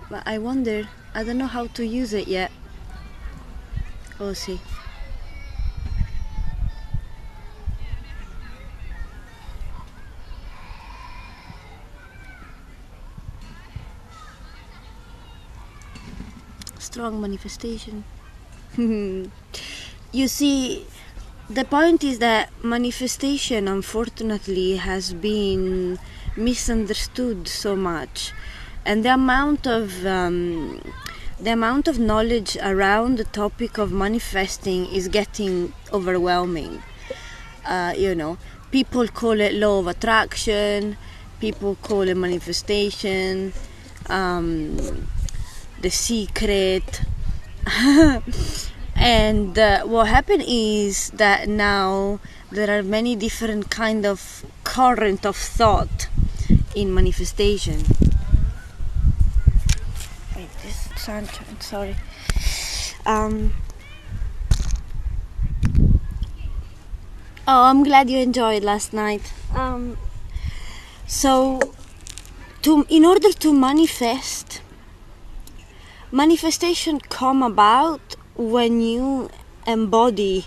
But I wonder, I don't know how to use it yet. We'll see. Strong manifestation. You see, the point is that manifestation, unfortunately, has been misunderstood so much, and the amount of knowledge around the topic of manifesting is getting overwhelming. People call it law of attraction, people call it manifestation, the secret. And what happened is that now there are many different kind of current of thought in manifestation. Wait, this sunshine, sorry. I'm glad you enjoyed last night. So, in order to manifestation come about when you embody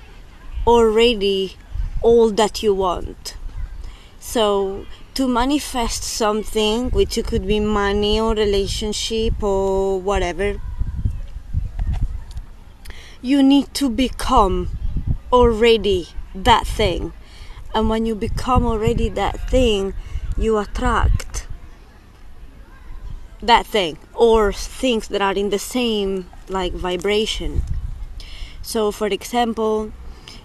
already all that you want. So to manifest something, which it could be money or relationship or whatever, you need to become already that thing. And when you become already that thing, you attract that thing or things that are in the same vibration. So for example,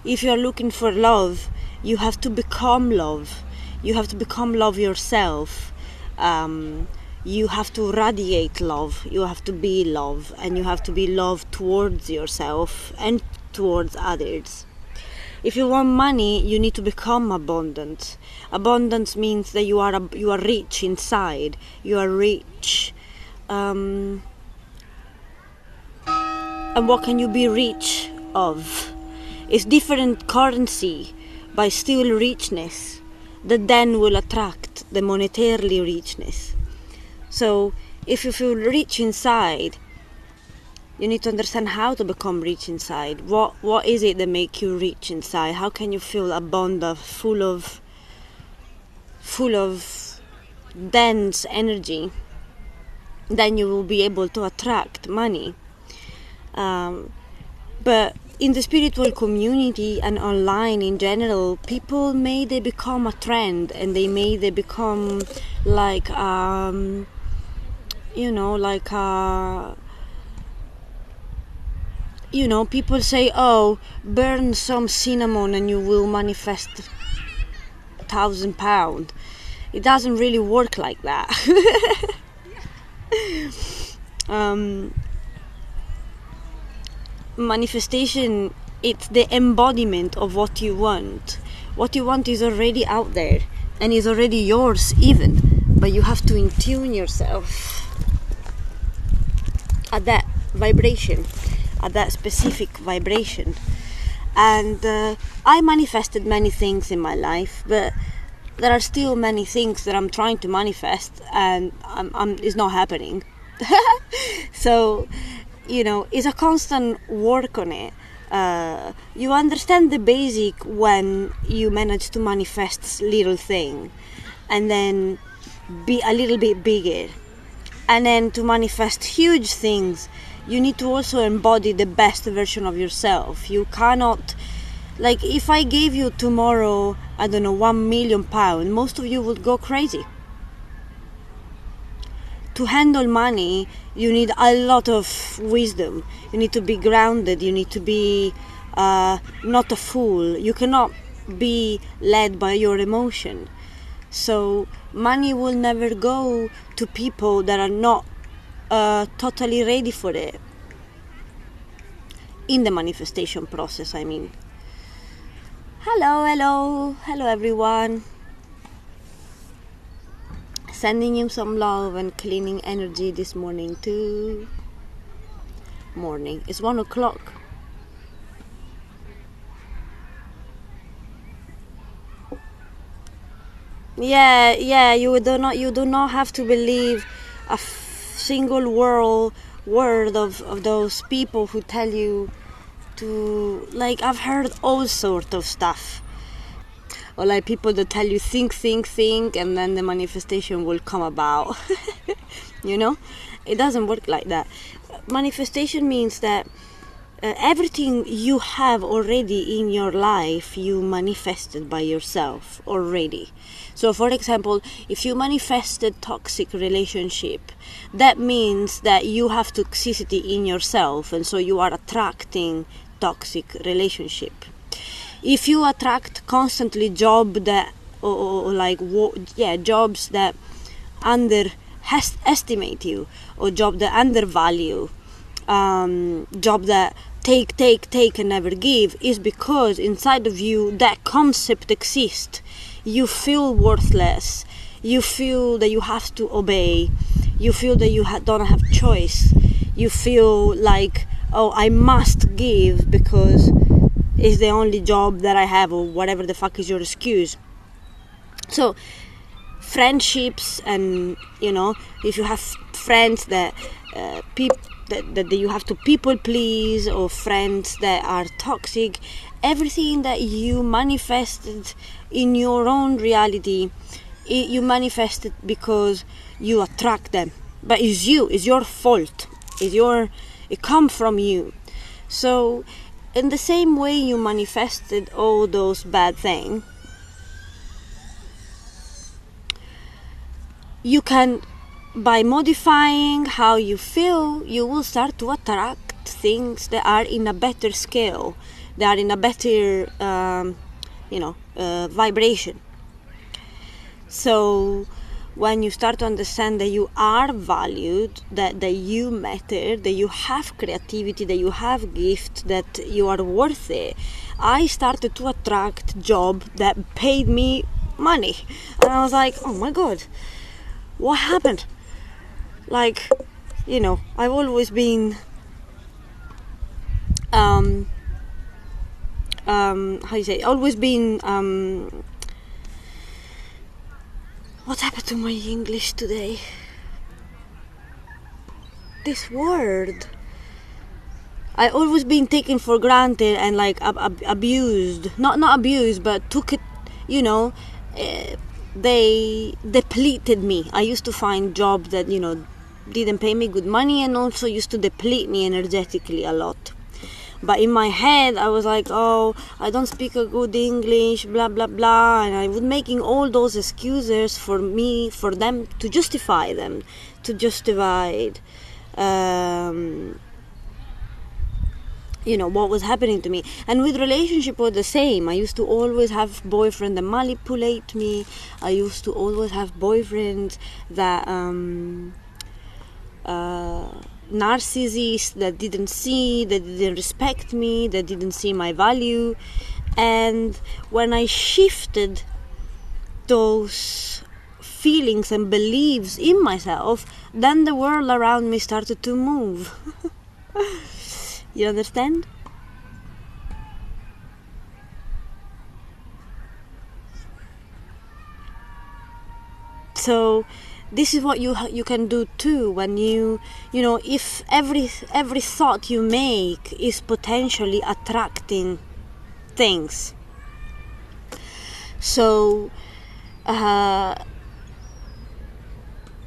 if you are looking for love, you have to become love. You have to become love yourself. You have to radiate love. You have to be love, and you have to be love towards yourself and towards others. If you want money, you need to become abundant. Abundance means that you are rich inside. You are rich. And what can you be rich of? It's different currency, but still richness, that then will attract the monetarily richness. So if you feel rich inside, you need to understand how to become rich inside. What is it that makes you rich inside? How can you feel abundant, full of dense energy? Then you will be able to attract money. But in the spiritual community and online in general, people they become a trend, and they become people say, oh, burn some cinnamon and you will manifest £1,000. It doesn't really work like that. Manifestation, it's the embodiment of what you want. What you want is already out there and is already yours even, but you have to attune yourself at that vibration, at that specific vibration. And I manifested many things in my life, but there are still many things that I'm trying to manifest, and it's not happening. So it's a constant work on it. You understand the basic when you manage to manifest little thing, and then be a little bit bigger, and then to manifest huge things, you need to also embody the best version of yourself. You cannot, if I gave you tomorrow, I don't know, £1 million, most of you would go crazy. To handle money, you need a lot of wisdom. You need to be grounded. You need to be not a fool. You cannot be led by your emotion. So money will never go to people that are not totally ready for it. In the manifestation process, I mean. Hello everyone. Sending you some love and cleaning energy this morning too. It's 1 o'clock. Yeah, you do not have to believe a single word of those people who tell you to, like, I've heard all sort of stuff, or like people that tell you think, and then the manifestation will come about. You know, it doesn't work like that. Manifestation means that everything you have already in your life, you manifested by yourself already. So for example, if you manifested toxic relationship, that means that you have toxicity in yourself, and so you are attracting toxic relationship. If you attract constantly jobs that underestimate you, or job that undervalue, job that take and never give, is because inside of you that concept exists. You feel worthless, you feel that you have to obey, you feel that you don't have choice, you feel like, oh, I must give because it's the only job that I have, or whatever the fuck is your excuse. So friendships, and you know, if you have friends that that you have to people please, or friends that are toxic, everything that you manifested in your own reality, you manifested because you attract them. But it's your fault, it comes from you. So in the same way you manifested all those bad things, you can, by modifying how you feel, you will start to attract things that are in a better scale, that are in a better vibration. So when you start to understand that you are valued, that you matter, that you have creativity, that you have gift, that you are worth it, I started to attract job that paid me money. And I was like, oh my god, what happened? Like, you know, I've always been what happened to my English today? This word. I always been taken for granted and like abused. Not abused, but took it, you know, they depleted me. I used to find jobs that, you know, didn't pay me good money, and also used to deplete me energetically a lot. But in my head I was like, oh, I don't speak a good English, blah blah blah, and I was making all those excuses for them to justify you know, what was happening to me. And with relationship was the same. I used to always have boyfriend that manipulate me. I used to always have boyfriends that narcissists that didn't respect me, that didn't see my value. And when I shifted those feelings and beliefs in myself, then the world around me started to move. You understand? So this is what you can do too, when you know, if every thought you make is potentially attracting things. So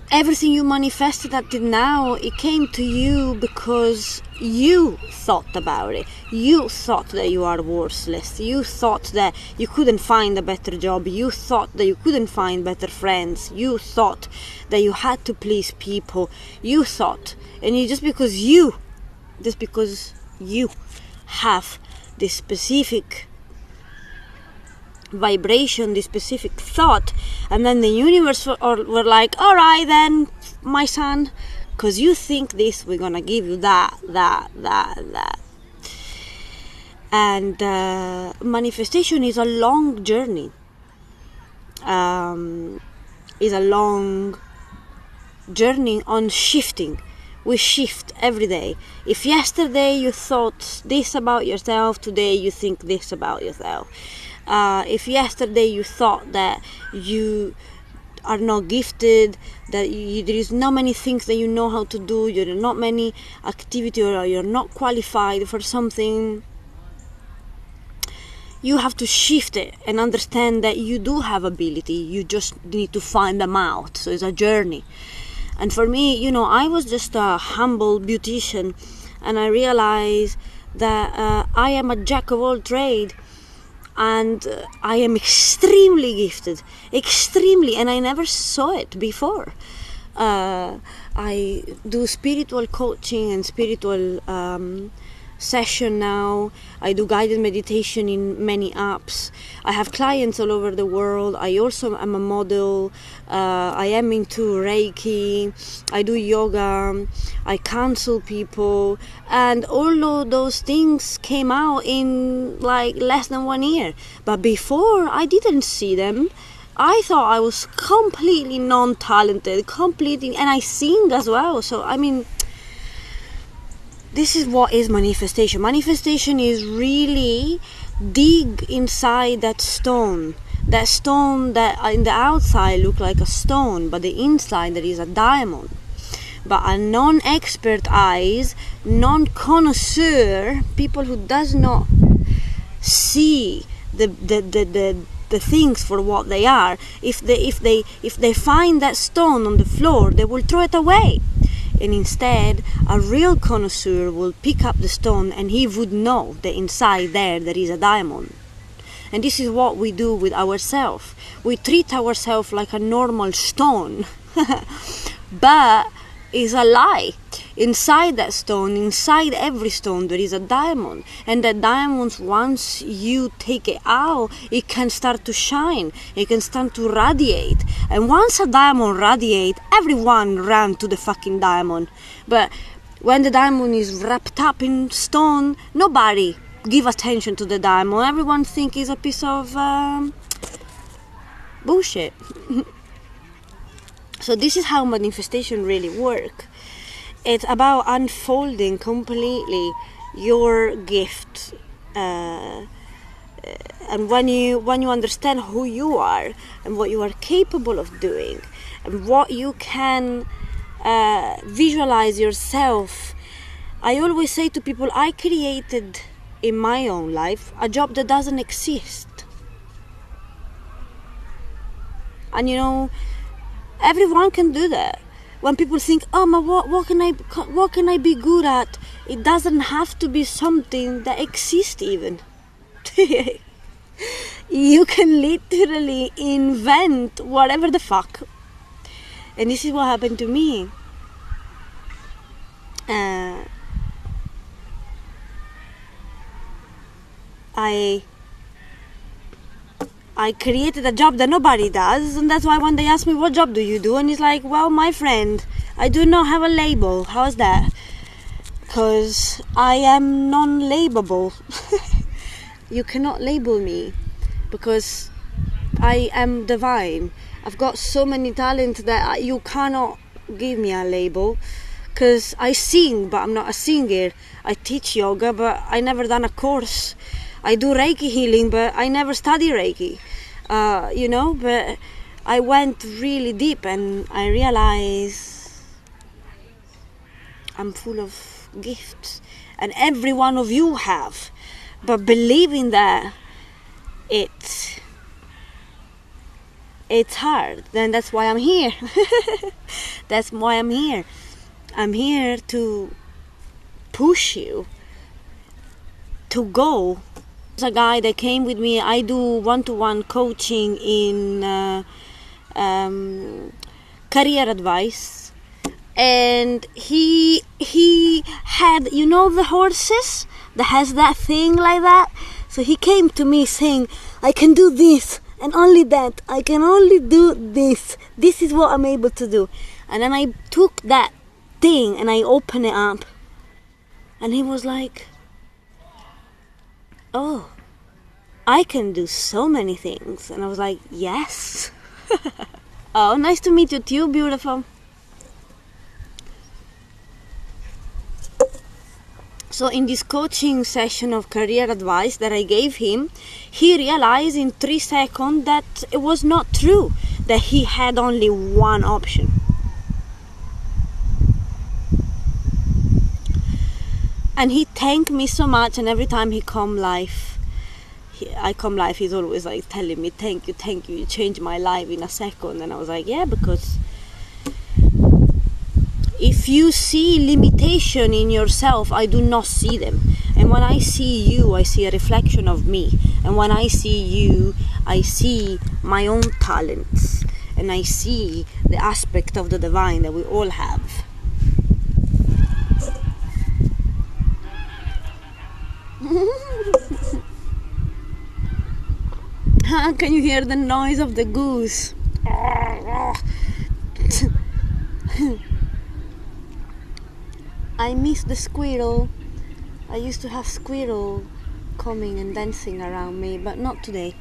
everything you manifested until now, it came to you because you thought about it. You thought that you are worthless. You thought that you couldn't find a better job. You thought that you couldn't find better friends. You thought that you had to please people. You thought, and just because you have this specific vibration, this specific thought, and then the universe were like, all right then, my son, because you think this, we're gonna give you that. And manifestation is a long journey. Is a long journey on shifting. We shift every day. If yesterday you thought this about yourself, today you think this about yourself. If yesterday you thought that you are not gifted, that there is not many things that you know how to do, there are not many activity, or you're not qualified for something, you have to shift it and understand that you do have ability. You just need to find them out. So it's a journey. And for me, I was just a humble beautician, and I realized that I am a jack of all trade, and I am extremely gifted, and I never saw it before. I do spiritual coaching and spiritual session now. I do guided meditation in many apps. I have clients all over the world. I also am a model. I am into Reiki. I do yoga. I counsel people, and all of those things came out in like less than 1 year. But before, I didn't see them. I thought I was completely non-talented, and I sing as well. So this is what is manifestation. Manifestation is really dig inside that stone that in the outside look like a stone, but the inside there is a diamond. But a non-expert eyes, non-connoisseur, people who does not see the things for what they are, if they find that stone on the floor, they will throw it away. And instead, a real connoisseur will pick up the stone, and he would know that inside there is a diamond. And this is what we do with ourselves. We treat ourselves like a normal stone, but it's a lie. Inside that stone, inside every stone, there is a diamond. And that diamond, once you take it out, it can start to shine. It can start to radiate. And once a diamond radiates, everyone ran to the fucking diamond. But when the diamond is wrapped up in stone, nobody give attention to the diamond. Everyone think it's a piece of bullshit. So this is how manifestation really works. It's about unfolding completely your gift, and when you understand who you are and what you are capable of doing, and what you can visualize yourself. I always say to people, I created in my own life a job that doesn't exist. And everyone can do that. When people think, what can I be good at? It doesn't have to be something that exists even. You can literally invent whatever the fuck. And this is what happened to me. I created a job that nobody does, and that's why when they ask me, what job do you do? And it's like, well, my friend, I do not have a label. How's that? Because I am non-labelable. You cannot label me, because I am divine. I've got so many talents that you cannot give me a label. Because I sing, but I'm not a singer. I teach yoga, but I never done a course. I do Reiki healing, but I never study Reiki, but I went really deep, and I realized I'm full of gifts, and every one of you have, but believing that it's hard. Then that's why I'm here. That's why I'm here. I'm here to push you to go. There's a guy that came with me. I do one-to-one coaching in career advice, and he had, the horses that has that thing like that. So he came to me saying, I can do this and only that. I can only do this. This is what I'm able to do. And then I took that thing and I opened it up, and he was like, oh, I can do so many things. And I was like, yes. Oh, nice to meet you too, beautiful. So in this coaching session of career advice that I gave him, he realized in 3 seconds that it was not true. that he had only one option. And he thanked me so much, and every time I come live, he's always like telling me, thank you, you changed my life in a second. And I was like, yeah, because if you see limitation in yourself, I do not see them. And when I see you, I see a reflection of me. And when I see you, I see my own talents. And I see the aspect of the divine that we all have. Can you hear the noise of the goose? I miss the squirrel. I used to have squirrel coming and dancing around me, but not today.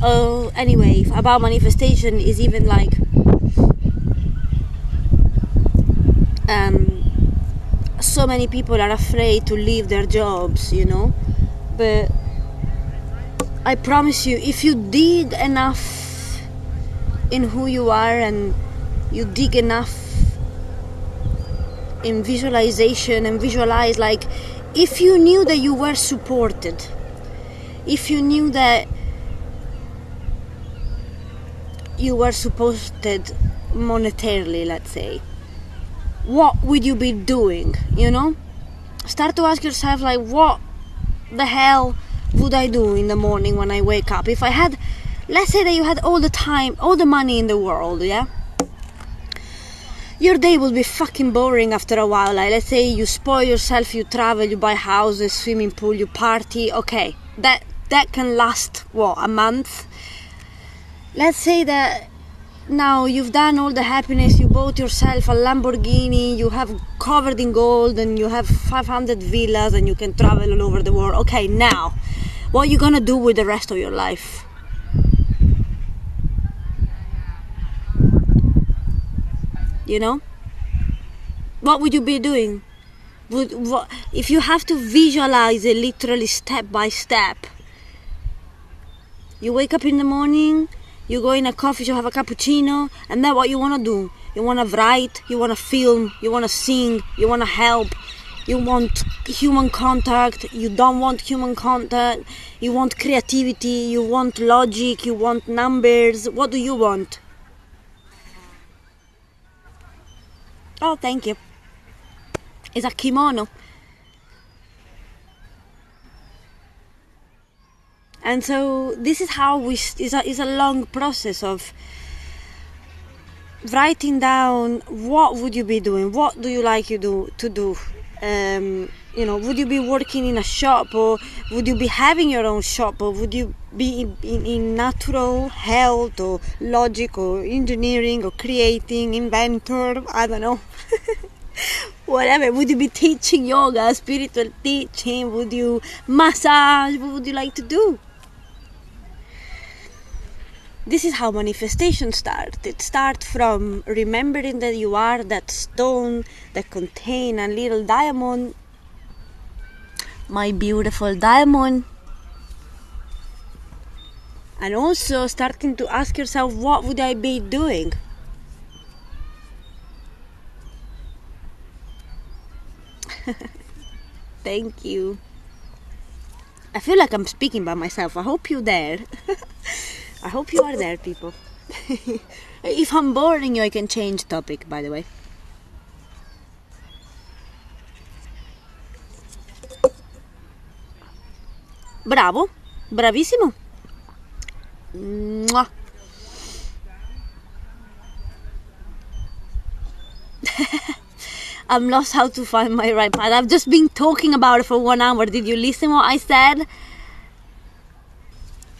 Oh, anyway, about manifestation is even like so many people are afraid to leave their jobs, but I promise you, if you dig enough in who you are and you dig enough in visualization and visualize, like, if you knew that you were supported, if you knew that you were supported monetarily, let's say, what would you be doing? Start to ask yourself, like, what the hell would I do in the morning when I wake up? If I had, let's say that you had all the time, all the money in the world, yeah? Your day would be fucking boring after a while. Like, let's say you spoil yourself, you travel, you buy houses, swimming pool, you party. Okay, that can last, a month? Let's say that now you've done all the happiness, you bought yourself a Lamborghini, you have covered in gold, and you have 500 villas, and you can travel all over the world. Okay, now, what are you gonna do with the rest of your life? What would you be doing? If you have to visualize it literally step by step. You wake up in the morning, you go in a coffee shop, have a cappuccino, and then what you want to do? You want to write, you want to film, you want to sing, you want to help, you want human contact, you don't want human contact, you want creativity, you want logic, you want numbers. What do you want? Oh, thank you. It's a kimono. And so this is how is a long process of writing down what would you be doing, what do you like to do. Would you be working in a shop, or would you be having your own shop, or would you be in natural health, or logic, or engineering, or creating, inventor, I don't know. Whatever. Would you be teaching yoga, spiritual teaching? Would you massage? What would you like to do? This is how manifestation starts. It starts from remembering that you are that stone that contains a little diamond. My beautiful diamond. And also starting to ask yourself, what would I be doing? Thank you. I feel like I'm speaking by myself. I hope you're there. I hope you are there, people. If I'm boring you, I can change topic, by the way. Bravo. Bravissimo. Mwah. I'm lost how to find my right path. I've just been talking about it for 1 hour. Did you listen what I said?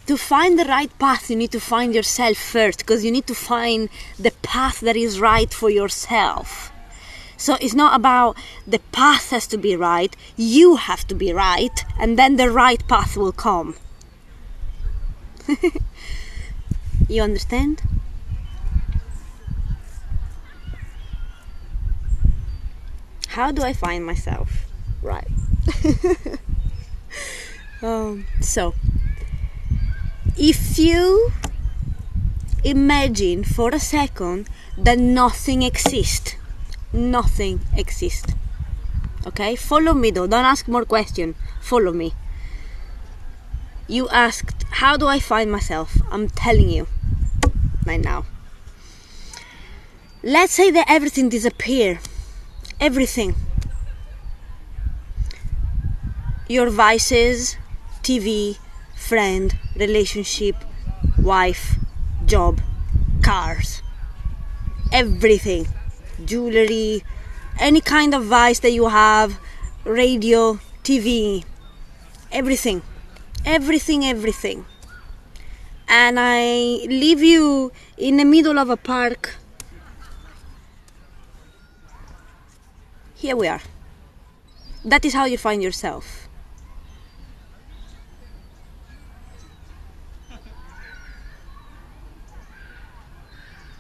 To find the right path, you need to find yourself first, because you need to find the path that is right for yourself. So it's not about the path has to be right, you have to be right, and then the right path will come. You understand? How do I find myself? Right. So, if you imagine for a second that nothing exists, okay? Follow me though, don't ask more questions, follow me. You asked, how do I find myself? I'm telling you right now. Let's say that everything disappears. Everything. Your vices, TV, friend, relationship, wife, job, cars, everything. Jewelry, any kind of vice that you have, radio, TV, everything. Everything. And I leave you in the middle of a park. Here we are. That is how you find yourself.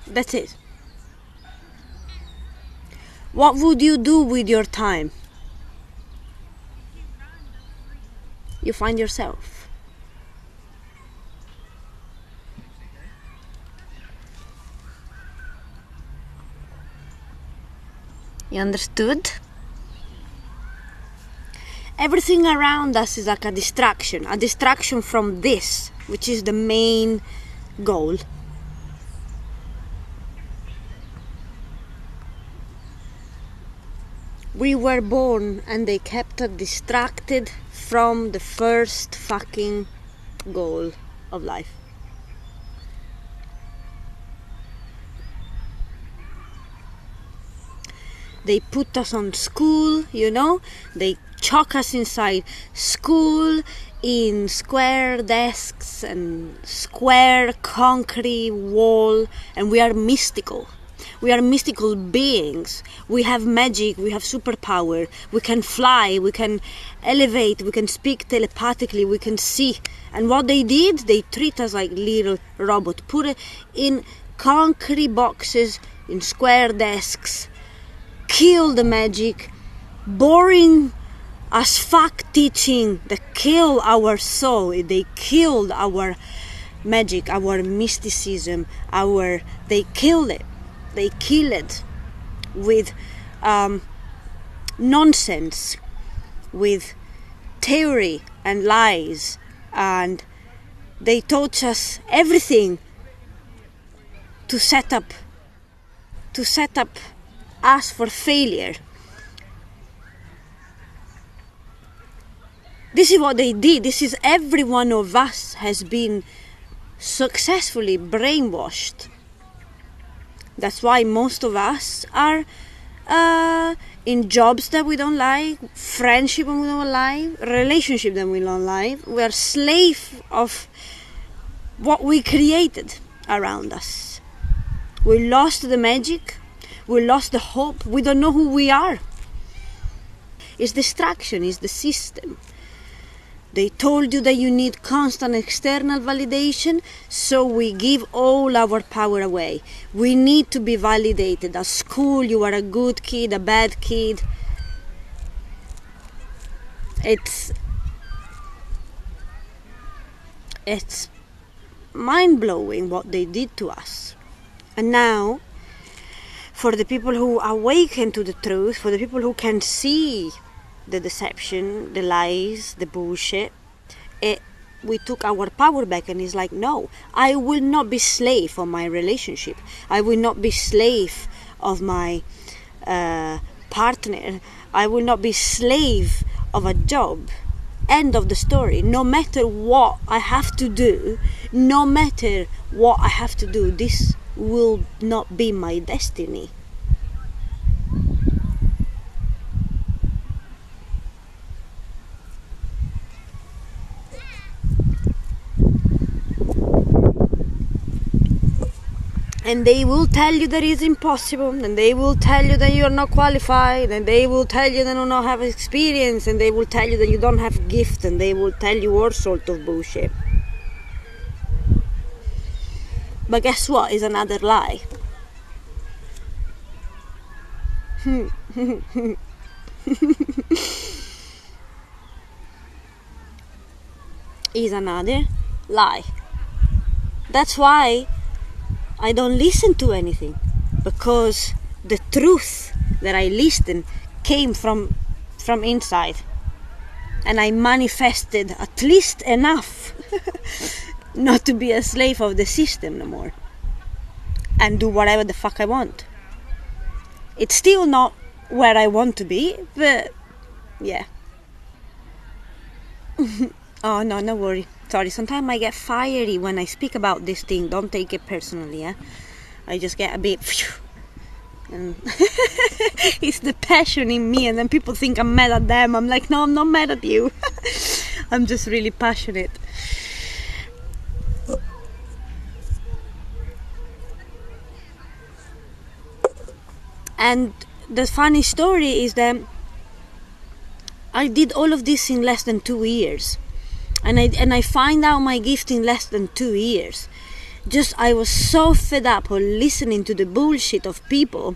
That's it. What would you do with your time? You find yourself. You understood? Everything around us is like a distraction from this, which is the main goal. We were born and they kept us distracted from the first fucking goal of life. They put us on school, they chuck us inside school in square desks and square concrete wall, and we are mystical. We are mystical beings. We have magic, we have superpower, we can fly, we can elevate, we can speak telepathically, we can see. And what they did, they treat us like little robots, put it in concrete boxes, in square desks, kill the magic, boring as fuck teaching that kill our soul. They killed our magic, our mysticism, they killed it. They kill it with nonsense, with theory and lies, and they taught us everything to set up us for failure. This is what they did. This is every one of us has been successfully brainwashed. That's why most of us are in jobs that we don't like, friendship that we don't like, relationship that we don't like. We are slave of what we created around us. We lost the magic. We lost the hope. We don't know who we are. It's distraction. It's the system. They told you that you need constant external validation, so we give all our power away. We need to be validated. At school, you are a good kid, a bad kid. It's mind-blowing what they did to us. And now, for the people who awaken to the truth, for the people who can see the deception, the lies, the bullshit, we took our power back, and it's like, no, I will not be slave of my relationship. I will not be slave of my partner. I will not be slave of a job. End of the story. No matter what I have to do, this will not be my destiny. And they will tell you that it's impossible, and they will tell you that you're not qualified, and they will tell you that you don't have experience, and they will tell you that you don't have gift, and they will tell you all sorts of bullshit. But guess what? It's another lie. is another lie. That's why I don't listen to anything, because the truth that I listen came from inside, and I manifested at least enough not to be a slave of the system no more and do whatever the fuck I want. It's still not where I want to be, but yeah. Oh no, no worry. Sorry, sometimes I get fiery when I speak about this thing. Don't take it personally, yeah? I just get a bit... and it's the passion in me, and then people think I'm mad at them. I'm like, no, I'm not mad at you. I'm just really passionate. And the funny story is that I did all of this in less than 2 years. And I find out my gift in less than 2 years. Just I was so fed up of listening to the bullshit of people.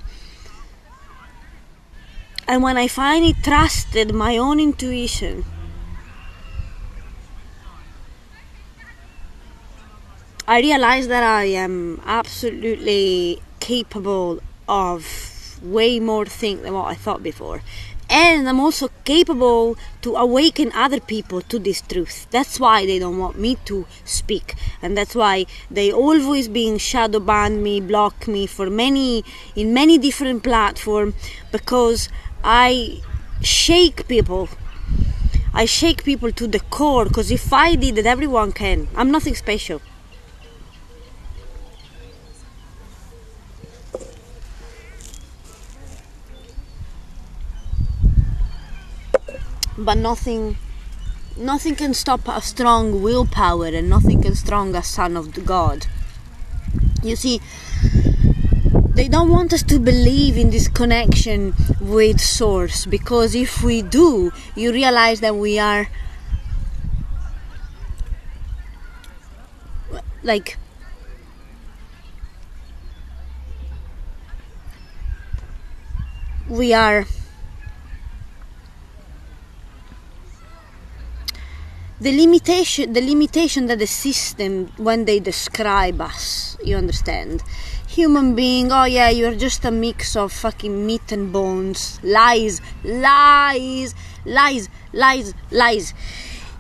And when I finally trusted my own intuition, I realized that I am absolutely capable of way more things than what I thought before. And I'm also capable to awaken other people to this truth. That's why they don't want me to speak. And that's why they always being shadow ban me, block me in many different platforms, because I shake people. I shake people to the core, because if I did it, everyone can. I'm nothing special. But nothing can stop a strong willpower, and nothing can stop a son of God. You see, they don't want us to believe in this connection with Source, because if we do, you realize that we are like the limitation that the system, when they describe us, you understand, human being, oh yeah, you're just a mix of fucking meat and bones. Lies.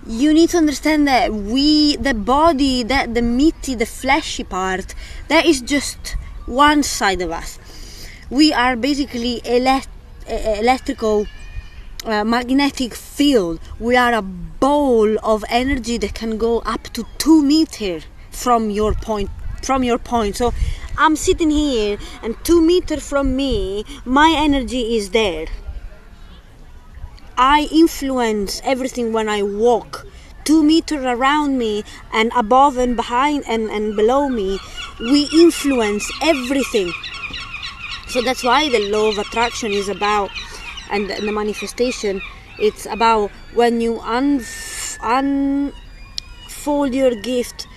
You need to understand that the body, that the meaty, the fleshy part, that is just one side of us. We are basically electrical, magnetic field. We are a ball of energy that can go up to 2 meters from your point. So I'm sitting here, and 2 meters from me, my energy is there. I influence everything when I walk. 2 meters around me, and above and behind and below me, we influence everything. So that's why the law of attraction is about, and the manifestation, it's about when you unfold your gift,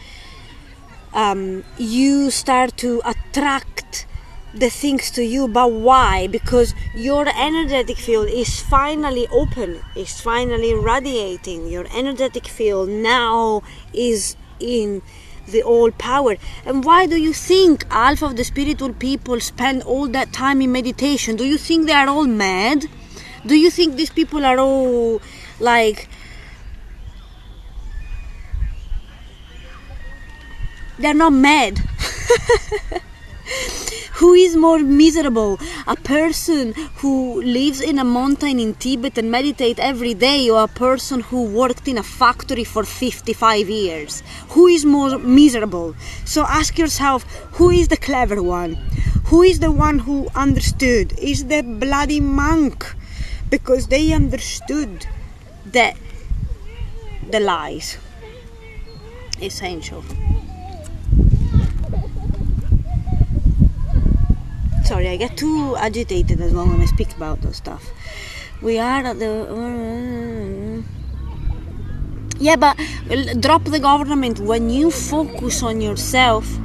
you start to attract the things to you. But why? Because your energetic field is finally open, is finally radiating. Your energetic field now is in the all power. And why do you think half of the spiritual people spend all that time in meditation? Do you think they are all mad? Do you think these people are all like... They're not mad. Who is more miserable? A person who lives in a mountain in Tibet and meditates every day, or a person who worked in a factory for 55 years? Who is more miserable? So ask yourself, who is the clever one? Who is the one who understood? Is the bloody monk, because they understood that the lies essential. Sorry, I get too agitated as well when I speak about those stuff. We are at the... Yeah, but drop the government. When you focus on yourself,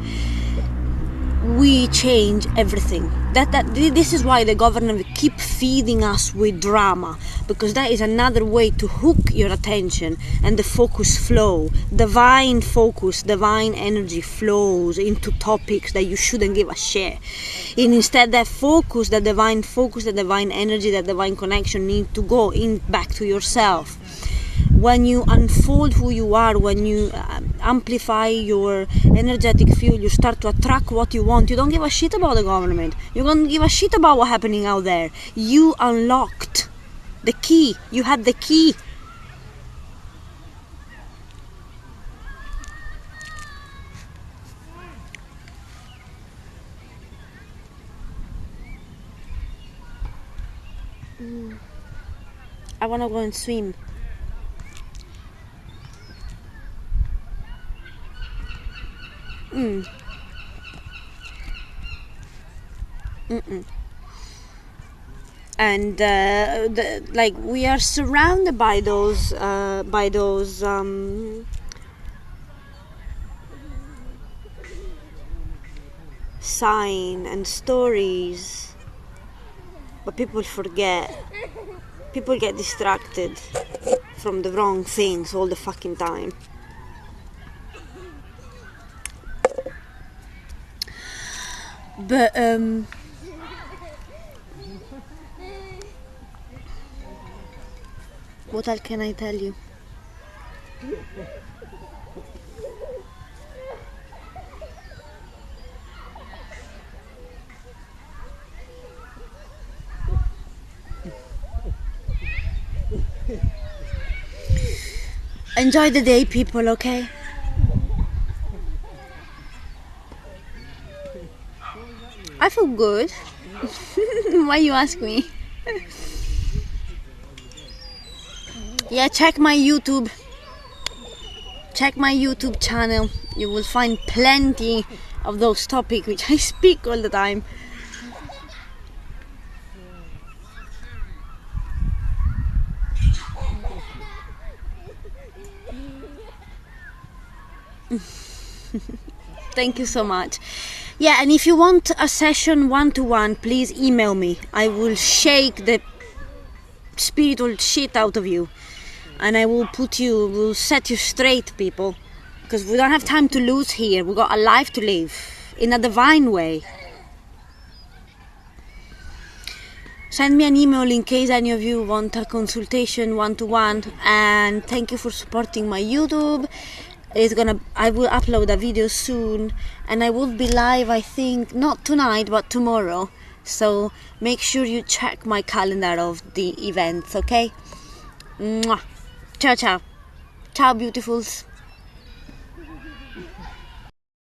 we change everything. This is why the government will keep feeding us with drama, because that is another way to hook your attention and the focus flow. Divine focus, divine energy flows into topics that you shouldn't give a shit. And instead, that focus, the divine energy, that divine connection need to go in back to yourself. When you unfold who you are, when you amplify your energetic field, you start to attract what you want. You don't give a shit about the government. You don't give a shit about what's happening out there. You unlocked the key. You had the key. I want to go and swim. And like we are surrounded by those sign and stories, but people forget. People get distracted from the wrong things all the fucking time. But what else can I tell you? Enjoy the day, people, okay? I feel good. Why you ask me? Yeah, check my YouTube channel. You will find plenty of those topics which I speak all the time. Thank you so much. Yeah, and if you want a session 1-to-1, please email me. I will shake the spiritual shit out of you, and I will set you straight, people, because we don't have time to lose here. We got a life to live in a divine way. Send me an email in case any of you want a consultation 1-to-1, and thank you for supporting my YouTube. I will upload a video soon, and I will be live, I think, not tonight but tomorrow. So make sure you check my calendar of the events, okay? Mwah. Ciao, ciao. Ciao, beautifuls.